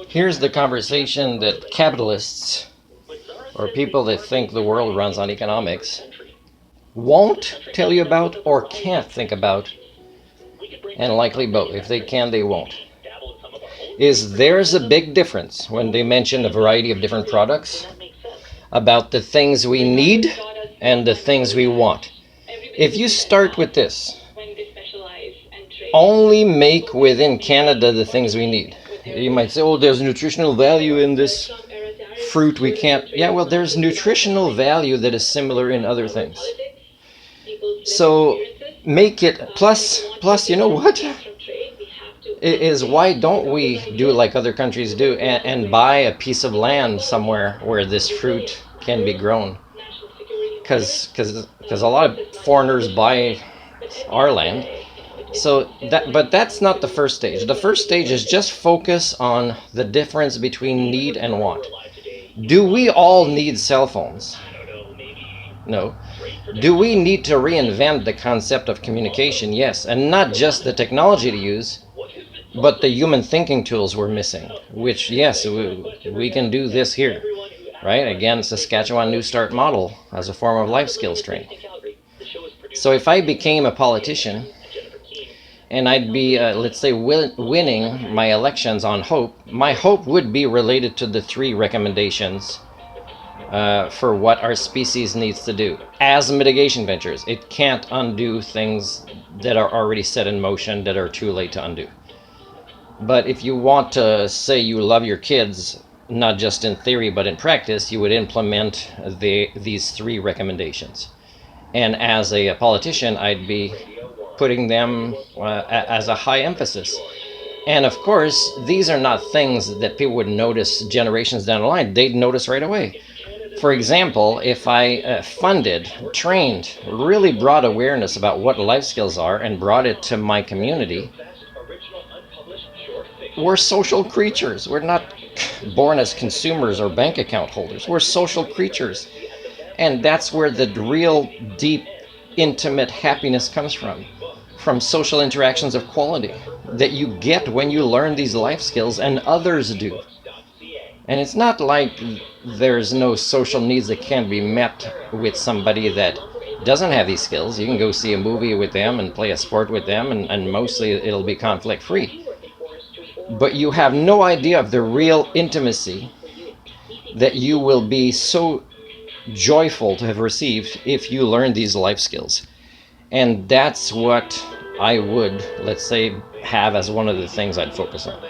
Here's the conversation that capitalists, or people that think the world runs on economics, won't tell you about or can't think about, and likely both. If they can, they won't. There's a big difference when they mention a variety of different products about the things we need and the things we want. If you start with this, only make within Canada the things we need. You might say, oh, there's nutritional value in this fruit we can't. Yeah, well, there's nutritional value that is similar in other things. So make it, plus, you know what? Why don't we do like other countries do and buy a piece of land somewhere where this fruit can be grown? Because a lot of foreigners buy our land. But that's not the first stage. The first stage is just focus on the difference between need and want. Do we all need cell phones? No. Do we need to reinvent the concept of communication? Yes. And not just the technology to use, but the human thinking tools we're missing, which, yes, we can do this here, right? Again, Saskatchewan New Start model as a form of life skills training. So if I became a politician and I'd be, let's say, winning my elections on hope, my hope would be related to the 3 recommendations for what our species needs to do as mitigation ventures. It can't undo things that are already set in motion that are too late to undo. But if you want to say you love your kids, not just in theory but in practice, you would implement these 3 recommendations. And as a politician, I'd be putting them as a high emphasis. And of course, these are not things that people would notice generations down the line. They'd notice right away. For example, if I funded, trained, really brought awareness about what life skills are and brought it to my community, we're social creatures. We're not born as consumers or bank account holders. We're social creatures. And that's where the real deep, intimate happiness comes from social interactions of quality that you get when you learn these life skills and others do. And it's not like there's no social needs that can't be met with somebody that doesn't have these skills. You can go see a movie with them and play a sport with them, and mostly it'll be conflict-free. But you have no idea of the real intimacy that you will be so joyful to have received if you learn these life skills. And that's what I would, let's say, have as one of the things I'd focus on.